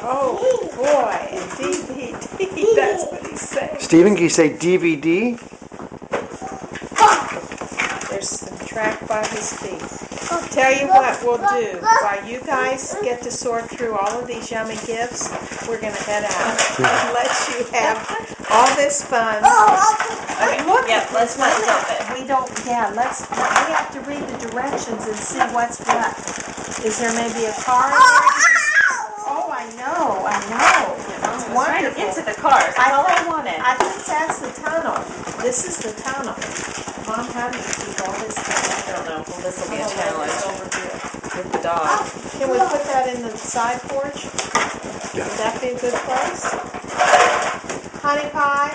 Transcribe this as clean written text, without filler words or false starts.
Oh boy, and DVD, that's what he's saying. Stephen, can you say DVD? There's some track by his feet. Tell you what we'll do, while you guys get to sort through all of these yummy gifts, we're going to head out and let you have all this fun. Okay, Look, yeah, let's not dump it. we have to read the directions and see what's what. Is there maybe a car in there? Oh, I know. It's Trying to wonderful. get to the cars. That's all I wanted. I think that's the tunnel. This is the tunnel. Mom, how do you keep all this stuff? I don't know. Well, this will be a challenge Over here. with the dog. Can we put that in the side porch? Yeah. Would that be a good place? Honey pie?